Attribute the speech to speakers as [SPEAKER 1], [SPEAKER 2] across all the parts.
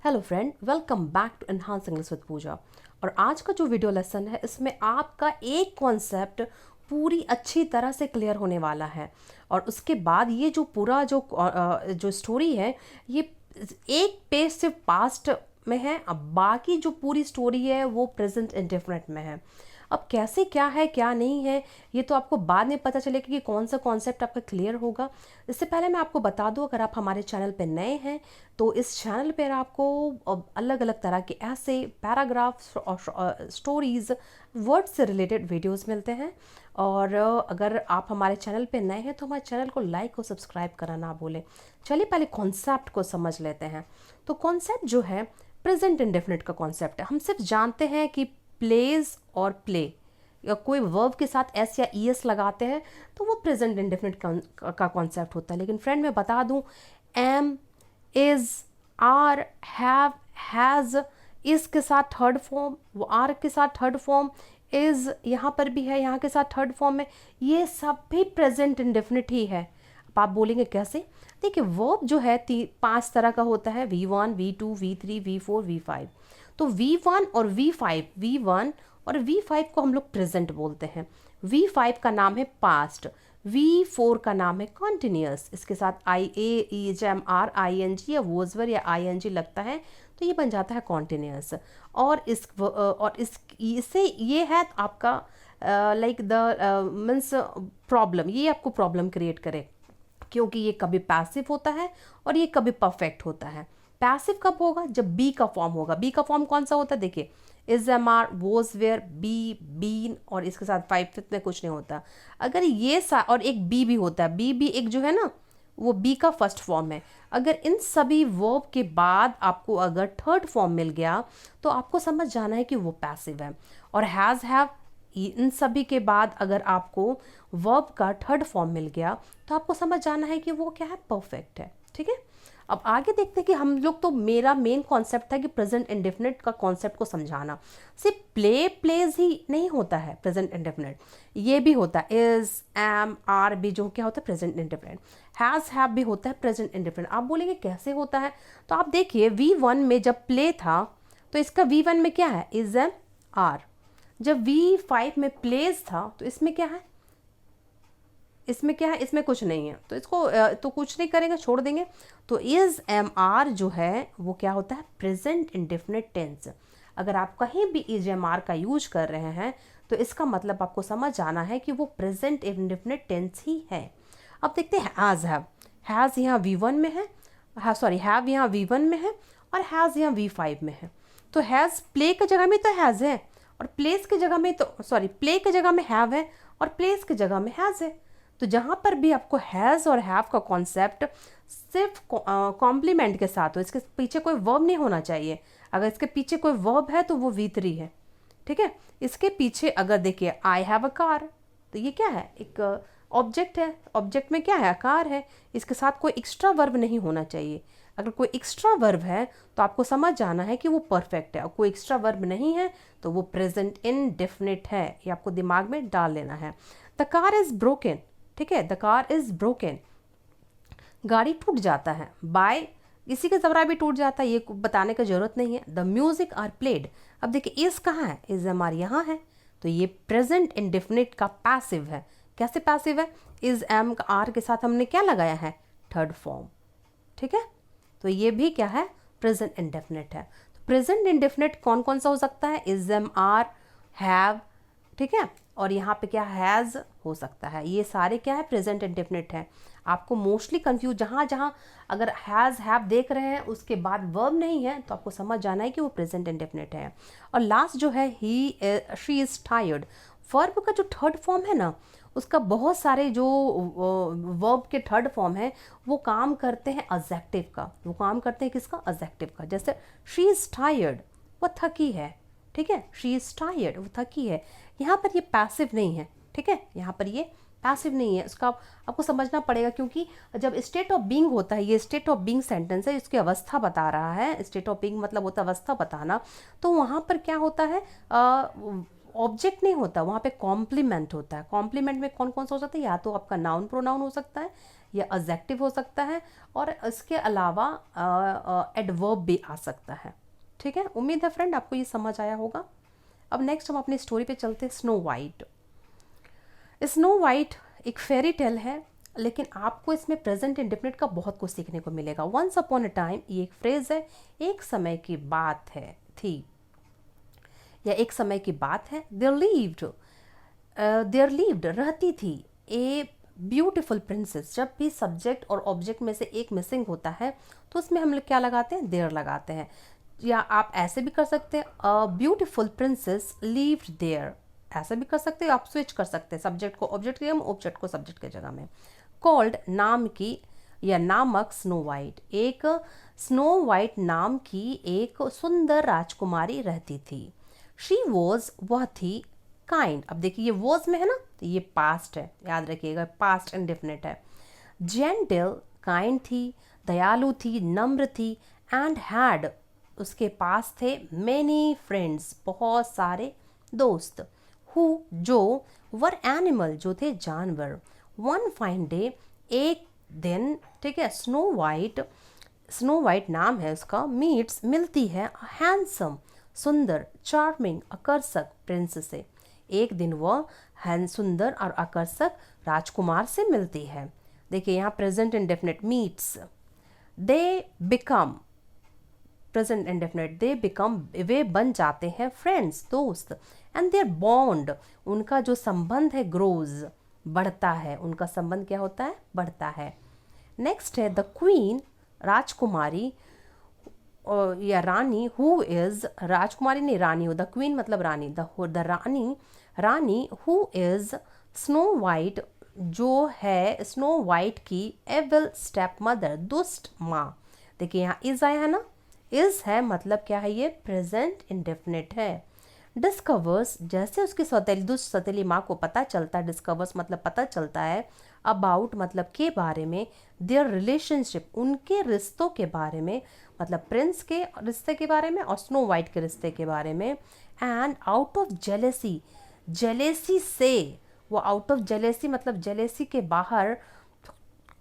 [SPEAKER 1] Hello friend, welcome back to enhance English with Pooja. और आज का जो वीडियो लेसन है इसमें आपका एक कॉन्सेप्ट पूरी अच्छी तरह से क्लियर होने वाला है। और उसके बाद ये जो पूरा जो स्टोरी है ये एक पेज सिर्फ पास्ट में है, अब बाकी जो पूरी स्टोरी है वो प्रेजेंट इंडेफिनिट में है। अब कैसे क्या है क्या नहीं है ये तो आपको बाद में पता चलेगा कि कौन सा कॉन्सेप्ट आपका क्लियर होगा। इससे पहले मैं आपको बता दूं, अगर आप हमारे चैनल पर नए हैं तो इस चैनल पर आपको अलग अलग तरह के ऐसे पैराग्राफ्स और स्टोरीज वर्ड से रिलेटेड वीडियोस मिलते हैं। और अगर आप हमारे चैनल पे नए हैं तो हमारे चैनल को लाइक और सब्सक्राइब करना ना भूलें। चलिए पहले कॉन्सेप्ट को समझ लेते हैं। तो कॉन्सेप्ट जो है प्रेजेंट इंडेफिनिट का कॉन्सेप्ट है। हम सिर्फ जानते हैं कि प्लेज और प्ले या कोई वर्ब के साथ एस या ई एस लगाते हैं तो वो प्रेजेंट इंडेफिनिट का कॉन्सेप्ट होता है। लेकिन फ्रेंड मैं बता दूं, am, is, are, have, has, इस के साथ थर्ड फॉर्म, वो आर के साथ थर्ड फॉर्म, इज यहाँ पर भी है, यहाँ के साथ थर्ड फॉर्म में, ये सब भी प्रेजेंट इंडेफिनिट ही है। अब आप बोलेंगे कैसे? देखिए वर्ब जो है 5 तरह का होता है, V1, V2, V3, V4, V5। तो V1 और V1 और V5 को हम लोग प्रेजेंट बोलते हैं। V5 का नाम है पास्ट, V4 का नाम है कॉन्टिन्यूस। इसके साथ I A E M R I N G या वोजवर या आई एन जी लगता है तो ये बन जाता है कॉन्टिन्यूस। और इससे ये है आपका लाइक द मीन्स प्रॉब्लम, ये आपको प्रॉब्लम क्रिएट करे क्योंकि ये कभी पैसिव होता है और ये कभी परफेक्ट होता है। पैसिव कब होगा? जब बी का फॉर्म होगा। बी का फॉर्म कौन सा होता है? देखिए is, am are, was, were, be, been और इसके साथ 5 में कुछ नहीं होता। अगर ये और एक बी भी होता है, बी भी एक जो है ना वो बी का फर्स्ट फॉर्म है। अगर इन सभी वर्ब के बाद आपको अगर थर्ड फॉर्म मिल गया तो आपको समझ जाना है कि वो पैसिव है। और हैज़, हैव, इन सभी के बाद अगर आपको वर्ब का थर्ड फॉर्म मिल गया तो आपको समझ जाना है कि वो क्या है? परफेक्ट है। ठीक है, अब आगे देखते हैं कि हम लोग तो मेरा मेन कॉन्सेप्ट था कि प्रेजेंट इंडेफिनिट का कॉन्सेप्ट को समझाना। सिर्फ प्ले, प्लेज ही नहीं होता है प्रेजेंट इंडेफिनिट, ये भी होता है इज, एम, आर भी जो क्या होता है प्रेजेंट इंडेफिनिट। हैज़, हैव भी होता है प्रेजेंट इंडेफिनिट। आप बोलेंगे कैसे होता है? तो आप देखिए V1 में जब प्ले था तो इसका V1 में क्या है? Is, am, are. जब V5 में प्लेज था तो इसमें क्या है? इसमें क्या है? इसमें कुछ नहीं है तो इसको तो कुछ नहीं करेंगे, छोड़ देंगे। तो इज, एम, आर जो है वो क्या होता है? Present indefinite tense. अगर आप कहीं भी इज, एम, आर का यूज कर रहे हैं तो इसका मतलब आपको समझ आना है कि वो प्रेजेंट इंडेफिनिट टेंस ही है। अब देखते हैं हैज़, हैव। हैज़ यहाँ V1 में है, सॉरी हैव यहाँ V1 में है और हैज़ यहाँ V5 में है। तो हैज़ प्ले की जगह में तो हैज़ है और प्लेस की जगह में तो सॉरी प्ले की जगह में हैव है और प्लेस की जगह में हैज़ है। तो जहाँ पर भी आपको हैज़ और हैव का कॉन्सेप्ट सिर्फ कॉम्प्लीमेंट के साथ हो, इसके पीछे कोई वर्ब नहीं होना चाहिए। अगर इसके पीछे कोई वर्ब है तो वो V3 है। ठीक है, इसके पीछे अगर देखिए आई हैव अ कार तो ये क्या है? एक ऑब्जेक्ट है। ऑब्जेक्ट में क्या है? कार है। इसके साथ कोई एक्स्ट्रा वर्ब नहीं होना चाहिए। अगर कोई एक्स्ट्रा वर्ब है तो आपको समझ जाना है कि वो परफेक्ट है, और कोई एक्स्ट्रा वर्ब नहीं है तो वो प्रेजेंट इनडेफिनिट है। ये आपको दिमाग में डाल लेना है। The car is broken. ठीक है, द कार इज ब्रोकन, गाड़ी टूट जाता है। बाय, इसी के जबरा भी टूट जाता है, ये बताने की जरूरत नहीं है। The music are played. अब देखिए इज कहाँ है? इज हमारे यहाँ है तो ये प्रेजेंट इंडेफिनिट का पैसिव है। कैसे पैसिव है? इज, एम, आर के साथ हमने क्या लगाया है? Third form. ठीक है, तो ये भी क्या है? प्रेजेंट इंडेफिनिट है। तो प्रेजेंट इंडेफिनिट कौन कौन सा हो सकता है? इज, एम, आर, हैव, ठीक है, और यहाँ पे क्या हैज़ हो सकता है। ये सारे क्या है? प्रेजेंट इंडेफिनिट है। आपको मोस्टली कंफ्यूज जहाँ जहाँ अगर हैज़, हैव देख रहे हैं उसके बाद वर्ब नहीं है तो आपको समझ जाना है कि वो प्रेजेंट इंडेफिनिट है। और लास्ट जो है ही, शी इज़ टायर्ड, वर्ब का जो थर्ड फॉर्म है ना उसका बहुत सारे जो वर्ब के थर्ड फॉर्म है वो काम करते हैं एडजेक्टिव का। वो काम करते हैं किसका? एडजेक्टिव का। जैसे शी इज़ टायर्ड, वो थकी है। ठीक है, शी इज़ टायर्ड, वो थकी है। यहाँ पर ये पैसिव नहीं है। ठीक है, यहाँ पर ये पैसिव नहीं है। उसका आपको समझना पड़ेगा क्योंकि जब स्टेट ऑफ बीइंग होता है, ये स्टेट ऑफ बीइंग सेंटेंस है, इसकी अवस्था बता रहा है। स्टेट ऑफ बीइंग मतलब होता है अवस्था बताना। तो वहाँ पर क्या होता है? ऑब्जेक्ट नहीं होता, वहाँ पे कॉम्प्लीमेंट होता है। कॉम्प्लीमेंट में कौन कौन सा हो सकता है? या तो आपका नाउन प्रोनाउन हो सकता है या एडजेक्टिव हो सकता है, और इसके अलावा एडवर्ब भी आ सकता है। ठीक है, उम्मीद है फ्रेंड आपको ये समझ आया होगा। अब नेक्स्ट हम अपनी स्टोरी पे चलते हैं। Snow white. स्नो वाइट एक फेरी टेल है, लेकिन आपको इसमें प्रेजेंट इंडेफिनिट का बहुत कुछ सीखने को मिलेगा। वंस अपॉन अ टाइम, ये एक फ्रेज है, एक समय की बात है थी, या एक समय की बात है। देयर लिव्ड रहती थी ए ब्यूटिफुल प्रिंसेस। जब भी सब्जेक्ट और ऑब्जेक्ट में से एक मिसिंग होता है तो उसमें हम लोग क्या लगाते हैं, देयर लगाते हैं। या आप ऐसे भी कर सकते हैं, a beautiful princess lived there, ऐसे भी कर सकते हैं। आप स्विच कर सकते हैं सब्जेक्ट को ऑब्जेक्ट की जगह में, ऑब्जेक्ट को सब्जेक्ट की जगह में। कॉल्ड नाम की या नामक स्नो वाइट, एक स्नो वाइट नाम की एक सुंदर राजकुमारी रहती थी। शी वॉज, वह थी, काइंड। अब देखिए ये वॉज में है ना, तो ये पास्ट है, याद रखिएगा पास्ट इंडेफिनिट है। जेंटल, काइंड थी, दयालु थी, नम्र थी। एंड हैड, उसके पास थे, मेनी फ्रेंड्स, बहुत सारे दोस्त। हु, जो, वर एनिमल, जो थे जानवर। वन फाइन डे, एक दिन, ठीक है, स्नो वाइट नाम है उसका, मीट्स, मिलती है, हैंडसम, सुंदर, चार्मिंग, आकर्षक प्रिंस से। एक दिन वह सुंदर और आकर्षक राजकुमार से मिलती है। देखिए यहाँ present indefinite, meets, they become, present indefinite, they become, वे बन जाते हैं, फ्रेंड्स, दोस्त। एंड देयर बॉन्ड, उनका जो संबंध है, ग्रोज, बढ़ता है। उनका संबंध क्या होता है, बढ़ता है। नेक्स्ट है द क्वीन, राजकुमारी या रानी। हु इज, राजकुमारी नहीं रानी हो, द क्वीन मतलब रानी, the rani who is Snow White, जो है स्नो वाइट की एविल स्टेप मदर, दुष्ट माँ। देखिए यहाँ इज आया है ना, इज है मतलब क्या है, ये प्रेजेंट इंडेफिनिट है। डिस्कवर्स, जैसे उसकी दुष्ट सौतेली माँ को पता चलता है, डिस्कवर्स मतलब पता चलता है, अबाउट मतलब के बारे में, देयर रिलेशनशिप, उनके रिश्तों के बारे में, मतलब प्रिंस के रिश्ते के बारे में और स्नो वाइट के रिश्ते के बारे में। And out of jealousy, jealousy से, वो आउट ऑफ जेलेसी मतलब जेलेसी के बाहर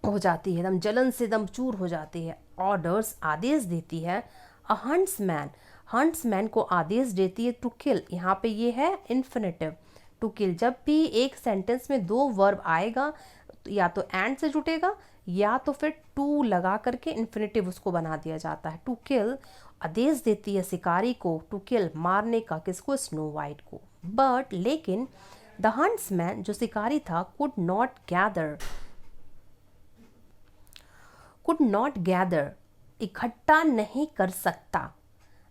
[SPEAKER 1] हो जाती है, एकदम जलन से एकदम चूर हो जाती है। ऑर्डर्स, आदेश देती है। अ हंट्समैन, हंट्समैन को आदेश देती है टू किल, यहाँ पे ये है इन्फिनेटिव, टू किल। जब भी एक सेंटेंस में दो वर्ब आएगा, या तो एंड से जुटेगा या तो फिर टू लगा करके इन्फिनेटिव उसको बना दिया जाता है। टू किल, आदेश देती है शिकारी को, टू किल मारने का, किसको, स्नो वाइट को। बट लेकिन द हंट्समैन, जो शिकारी था, कुड नॉट गैदर, इकट्ठा नहीं कर सकता,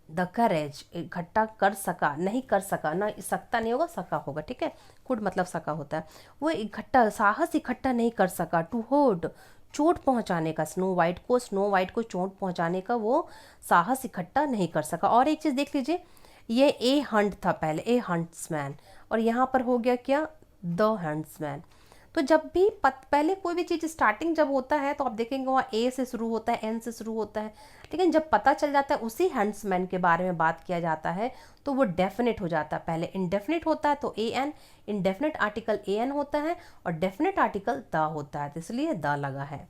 [SPEAKER 1] द करेज, इकट्ठा कर सका, नहीं कर सका, ना सकता नहीं होगा, सका होगा, ठीक है, कुड मतलब सका होता है। वो इकट्ठा, साहस इकट्ठा नहीं कर सका, टू होड, चोट पहुंचाने का, स्नो वाइट को चोट पहुंचाने का वो साहस इकट्ठा नहीं कर सका। और एक चीज देख लीजिए, ये ए हंट था पहले, ए हंट्समैन, और यहाँ पर हो गया क्या, द हंट्समैन। तो जब भी पहले कोई भी चीज़ स्टार्टिंग जब होता है तो आप देखेंगे वहाँ ए से शुरू होता है, एन से शुरू होता है, लेकिन जब पता चल जाता है उसी हंट्समैन के बारे में बात किया जाता है तो वो डेफिनेट हो जाता है। पहले इंडेफिनेट होता है तो A N, indefinite article A N होता है और डेफिनेट आर्टिकल द होता है, तो इसलिए द लगा है।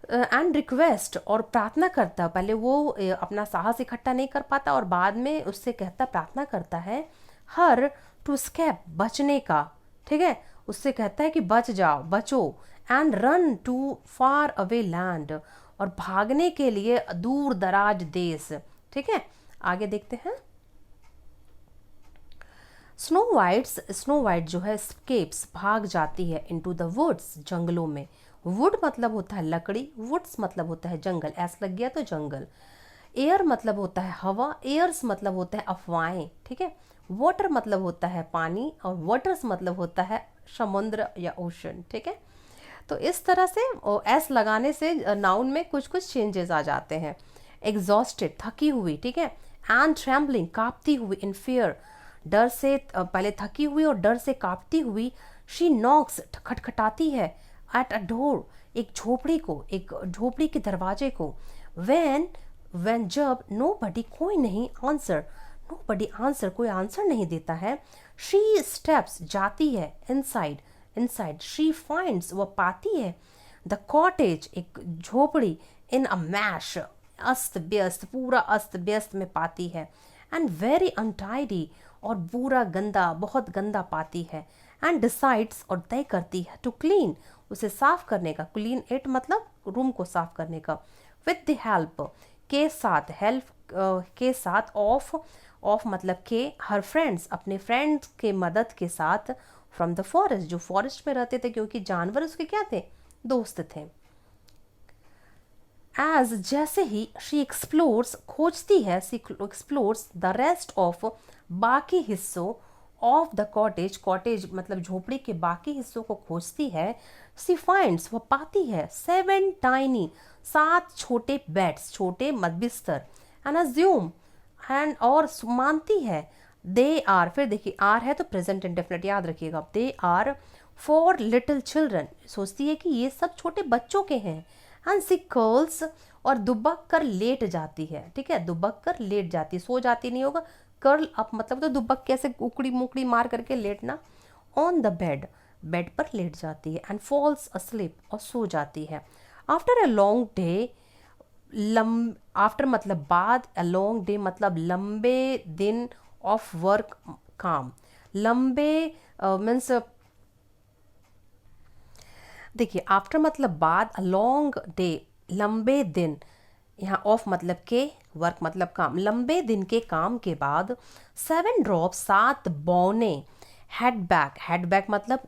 [SPEAKER 1] एंड रिक्वेस्ट, और प्रार्थना करता है, पहले वो अपना साहस इकट्ठा नहीं कर पाता और बाद में उससे कहता, प्रार्थना करता है, हर टू स्केप, बचने का, ठीक है, उससे कहता है कि बच जाओ, बचो। And run to far away land, और भागने के लिए दूर दराज देश, ठीक है। आगे देखते हैं। स्नो वाइट जो है स्केप्स, भाग जाती है, इनटू द वुड्स, जंगलों में। वुड मतलब होता है लकड़ी, वुड्स मतलब होता है जंगल, ऐसा लग गया तो जंगल। एयर मतलब होता है हवा, एयर्स मतलब होता है अफवाहें, ठीक है। वाटर मतलब होता है पानी, और वाटर्स मतलब होता है समुद्र या ओशन, ठीक है। तो इस तरह से एस लगाने से नाउन में कुछ कुछ चेंजेस आ जाते हैं। एग्जॉस्टेड, थकी हुई, ठीक है। एंड ट्रेम्बलिंग, कांपती हुई। इन फियर, डर से, पहले थकी हुई और डर से कांपती हुई। शी नॉक्स, खटखटाती है। एट अ डोर, एक झोपड़ी के दरवाजे को। वेन, जब, नोबडी, कोई नहीं, आंसर, नोबडी आंसर, कोई आंसर नहीं देता है। शी स्टेप्स, जाती है। इनसाइड, शी फाइंड्स, वह पाती है। द कॉटेज, एक झोपड़ी, इन अ मैश, अस्त व्यस्त, पूरा अस्त व्यस्त में पाती है, एंड वेरी अनटाइडी, और बुरा गंदा, बहुत गंदा पाती है, एंड डिसाइड्स, और तय करती है, टू क्लीन, उसे साफ करने का, क्लीन इट मतलब रूम को साफ करने का, विद द हेल्प, के साथ, हेल्प के साथ, ऑफ मतलब के, हर फ्रेंड्स, अपने फ्रेंड्स के मदद के साथ, फ्रॉम द फॉरेस्ट, जो फॉरेस्ट में रहते थे, क्योंकि जानवर उसके क्या थे, दोस्त थे। एज, जैसे ही, शी एक्सप्लोर्स, खोजती है, she explores the rest of, बाकी हिस्सों, ऑफ द कॉटेज, कॉटेज मतलब झोपड़ी के बाकी हिस्सों को खोजती है, सी फाइंड्स, वह पाती है, 7 टाइनी, 7 छोटे बेड्स, छोटे बिस्तर, एंड अज्यूम, एंड और मानती है, दे आर, फिर देखिए आर है तो प्रेजेंट इंडेफिनिट याद रखिएगा, they are for little children, सोचती है कि ये सब छोटे बच्चों के हैं, एंड सी कर्ल्स, और दुबक कर लेट जाती है, ठीक है, दुबक कर लेट जाती, सो जाती नहीं होगा, कर्ल अप मतलब तो दुबक कैसे उकड़ी मुकड़ी मार करके लेटना, ऑन द बेड, बेड पर लेट जाती है, एंड फॉल्स अस्लीप, और सो जाती है, after a long day, after मतलब बाद, अ लॉन्ग डे मतलब लंबे दिन, ऑफ वर्क काम, लंबे मीन्स देखिए आफ्टर मतलब बाद, अ लॉन्ग डे लंबे दिन, यहाँ ऑफ मतलब के, वर्क मतलब काम, लंबे दिन के काम के बाद, 7 ड्रॉप, 7 बौने, हेड बैक मतलब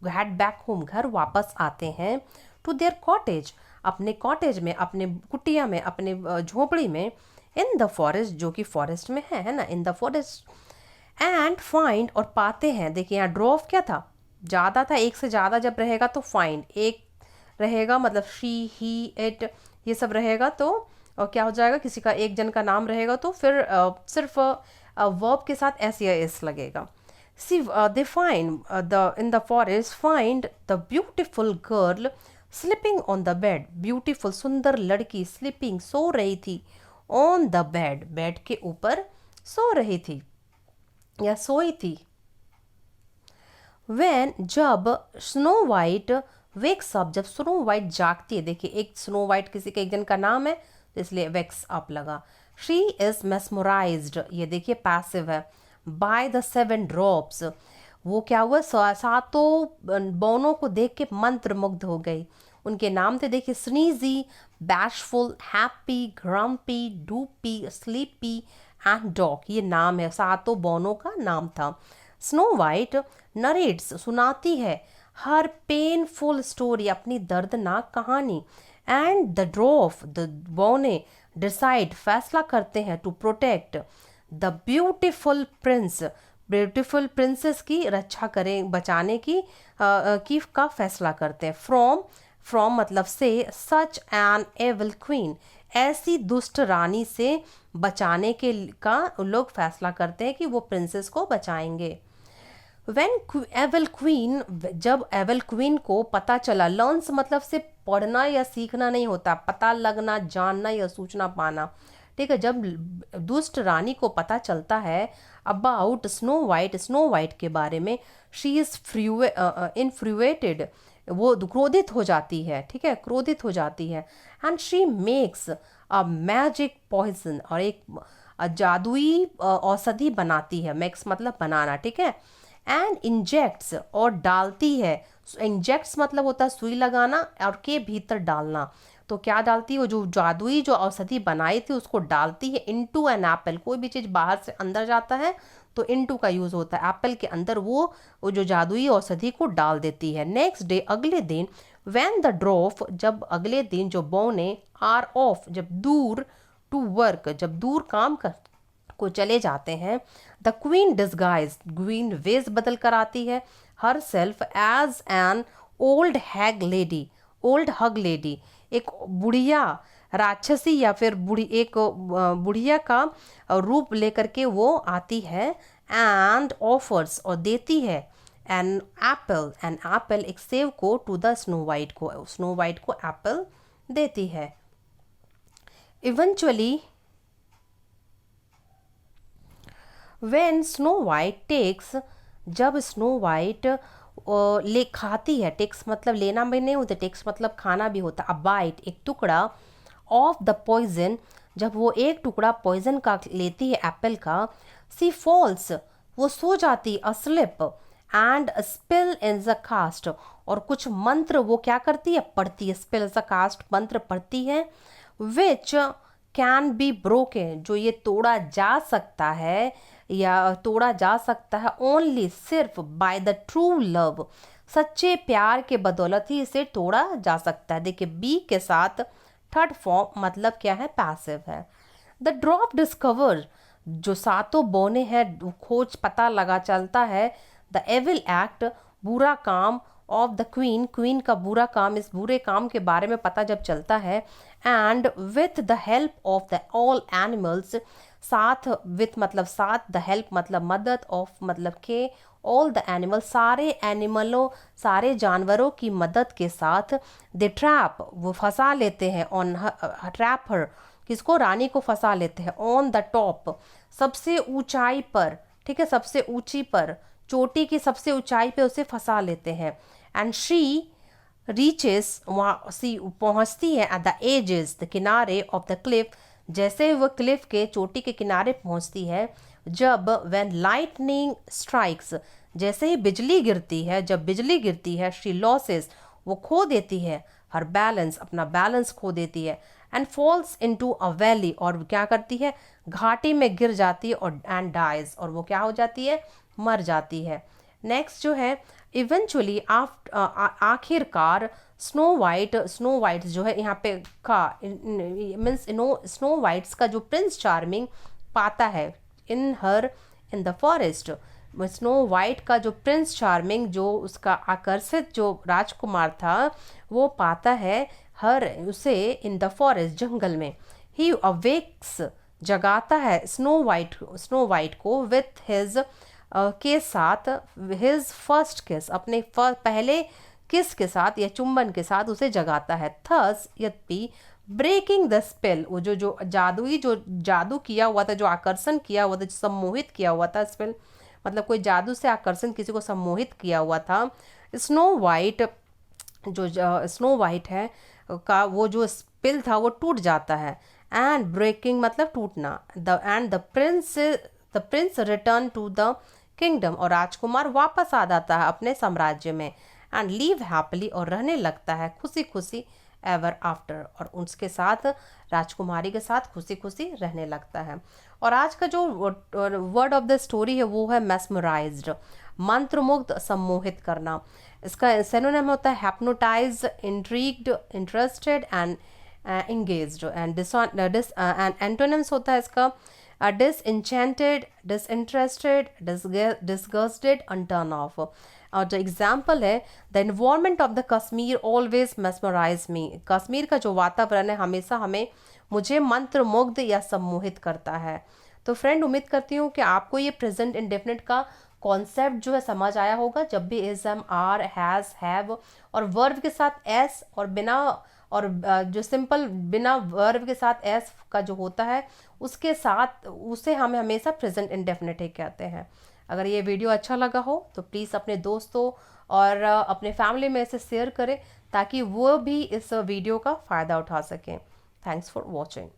[SPEAKER 1] हेड बैक होम, घर वापस आते हैं, टू देयर कॉटेज, अपने कॉटेज में, अपने कुटिया में, अपने झोपड़ी में, इन द फॉरेस्ट, जो कि फॉरेस्ट में है ना, इन द फॉरेस्ट, एंड फाइंड, और पाते हैं, देखिए यहाँ ड्रॉफ क्या था, ज़्यादा था, एक से ज़्यादा जब रहेगा तो फाइंड, एक रहेगा मतलब शी, ही, इट, ये सब रहेगा तो और क्या हो जाएगा, किसी का एक जन का नाम रहेगा तो फिर सिर्फ वर्ब के साथ एस या एस लगेगा। See they find the in the forest, find the beautiful girl sleeping on the bed, beautiful सुंदर लड़की, स्लीपिंग सो रही थी, ऑन द बेड, बेड के ऊपर सो रही थी या सोई थी। वेन, जब, स्नो वाइट वेक्स अप, जब स्नो वाइट जागती है, देखिए एक स्नो वाइट किसी का एक जन का नाम है तो इसलिए वेक्स अप लगा। शी इज मेस्मराइज्ड, ये देखिए पैसिव है, बाय द 7 ड्रॉप्स, वो क्या हुआ, सातों बौनों को देख के मंत्र मुग्ध हो गई। उनके नाम थे देखिए, Sneezy, Bashful, Happy, Grumpy, Dopey, Sleepy and dog, ये नाम है, सातों बौनों का नाम था। स्नो वाइट नरेट्स, सुनाती है, हर पेनफुल स्टोरी, अपनी दर्दनाक कहानी, एंड द ड्रॉफ, द बौने, डिसाइड, फैसला करते हैं, to protect the beautiful prince, beautiful princess की रक्षा करें, बचाने की का फैसला करते हैं, फ्रॉम मतलब से, सच एन एविल क्वीन, ऐसी दुष्ट रानी से बचाने के का लोग फैसला करते हैं कि वो प्रिंसेस को बचाएंगे। वेन एवल क्वीन, जब एवल क्वीन को पता चला, लर्न्स मतलब से पढ़ना या सीखना नहीं होता, पता लगना, जानना या सूचना पाना, ठीक है, जब दुष्ट रानी को पता चलता है अबाउट स्नो वाइट के बारे में, शी इज इन्फ्रुएटेड, वो क्रोधित हो जाती है, ठीक है, क्रोधित हो जाती है, and she makes a magic poison, और एक जादुई औषधि बनाती है, मेक्स मतलब बनाना, ठीक है, एंड इंजेक्ट्स, और डालती है, इंजेक्ट्स मतलब होता है सुई लगाना और के भीतर डालना, तो क्या डालती है, वो जो जादुई जो औषधि बनाई थी उसको डालती है इनटू एन एप्पल, कोई भी चीज़ बाहर से अंदर जाता है तो इनटू का यूज़ होता है, एप्पल के अंदर वो जो जादुई औषधि को डाल देती है। नेक्स्ट डे, अगले दिन, व्हेन द ड्रॉफ, जब अगले दिन जो बौने, आर ऑफ, जब दूर, टू वर्क, जब दूर काम कर को चले जाते हैं, द क्वीन डिस्गाइज, क्वीन वेश बदल कर आती है, herself as an old hag lady, old hag lady, एक बुढ़िया राक्षसी या फिर एक बुढ़िया का रूप लेकर के वो आती है, एंड ऑफर्स, और देती है, एन एप्पल, एक सेव को, टू द स्नो वाइट को एप्पल देती है। Eventually when Snow White takes, जब स्नो वाइट ले खाती है, टेक्स मतलब लेना भी नहीं होता, टेक्स मतलब खाना भी होता। अ बाइट एक टुकड़ा, ऑफ द पॉइजन जब वो एक टुकड़ा पॉइजन का लेती है एप्पल का, सी फॉल्स वो सो जाती, asleep and spell in the cast और कुछ मंत्र वो क्या करती है, पढ़ती है, स्पिल द कास्ट मंत्र पढ़ती है, विच कैन बी ब्रोकन जो ये तोड़ा जा सकता है या तोड़ा जा सकता है ओनली सिर्फ बाय द ट्रू लव सच्चे प्यार के बदौलत ही इसे तोड़ा जा सकता है। देखिए बी के साथ थर्ड फॉर्म मतलब क्या है, पैसिव है। द ड्रॉप डिस्कवर जो सातों बौने हैं खोज पता लगा चलता है, द एविल एक्ट बुरा काम ऑफ द क्वीन क्वीन का बुरा काम, इस बुरे काम के बारे में पता जब चलता है, and with the help of the all animals साथ, विथ मतलब साथ, द हेल्प मतलब मदद, ऑफ मतलब के, ऑल द एनिमल सारे एनिमलों सारे जानवरों की मदद के साथ, दे ट्रैप वो फंसा लेते हैं, ऑन ट्रैप हर किसको, रानी को फंसा लेते हैं, ऑन द टॉप सबसे ऊंचाई पर, ठीक है सबसे ऊंची पर, चोटी की सबसे ऊंचाई पे उसे फंसा लेते हैं, एंड शी रीचेस वहाँ सी पहुँचती है, एट द एजेस द किनारे ऑफ द क्लिफ जैसे वह क्लिफ के चोटी के किनारे पहुँचती है, जब व्हेन लाइटनिंग स्ट्राइक्स जैसे ही बिजली गिरती है, जब बिजली गिरती है, शी लॉसेस वो खो देती है, हर बैलेंस अपना बैलेंस खो देती है, and falls into a valley और क्या करती है, घाटी में गिर जाती है, और एंड डाइज और वो क्या हो जाती है, मर जाती है। नेक्स्ट जो है इवेंचुअली आखिरकार स्नो वाइट जो है यहाँ पे का मीन्स स्नो वाइट्स का जो प्रिंस चार्मिंग पाता है इन द फॉरेस्ट, स्नो वाइट का जो प्रिंस चार्मिंग जो उसका आकर्षित जो राजकुमार था वो पाता है हर उसे इन द फॉरेस्ट जंगल में, ही अवेक्स जगाता है स्नो वाइट को विथ हिज के साथ, हिज फर्स्ट किस अपने पहले किस के साथ या चुंबन के साथ उसे जगाता है, थस यद्यपि ब्रेकिंग द स्पेल वो जो जादू किया हुआ था, जो आकर्षण किया हुआ था, जो सम्मोहित किया हुआ था, स्पेल मतलब कोई जादू से आकर्षण किसी को सम्मोहित किया हुआ था, स्नो वाइट जो स्नो वाइट है का वो जो स्पिल था वो टूट जाता है, एंड ब्रेकिंग मतलब टूटना, the prince return to the kingdom और राजकुमार वापस आ जाता है अपने साम्राज्य में, एंड लीव हैप्पीली और रहने लगता है खुशी खुशी एवर आफ्टर और उसके साथ राजकुमारी के साथ खुशी खुशी रहने लगता है। और आज का जो वर्ड ऑफ द स्टोरी है वो है मेस्मराइज्ड, मंत्रमुग्ध सम्मोहित करना। इसका सिनोनिम होता है hypnotized, intrigued, interested and engaged, and antonyms होता है इसका disenchanted, disinterested, disgusted and turn off। और जो एग्जाम्पल है, the environment of the Kashmir always mesmerize me, Kashmir का जो वातावरण है हमेशा मुझे मंत्रमुग्ध या सम्मोहित करता है। तो फ्रेंड उम्मीद करती हूँ कि आपको ये प्रेजेंट इंडेफिनिट का कॉन्सेप्ट जो है समझ आया होगा। जब भी is, am, are, has, have और वर्ब के साथ एस और बिना और जो सिंपल बिना वर्ब के साथ एस का जो होता है उसके साथ उसे हम हमेशा प्रेजेंट इंडेफिनिट ही कहते हैं। अगर ये वीडियो अच्छा लगा हो तो प्लीज़ अपने दोस्तों और अपने फैमिली में इसे शेयर करें ताकि वो भी इस वीडियो का फ़ायदा उठा सकें। Thanks for watching.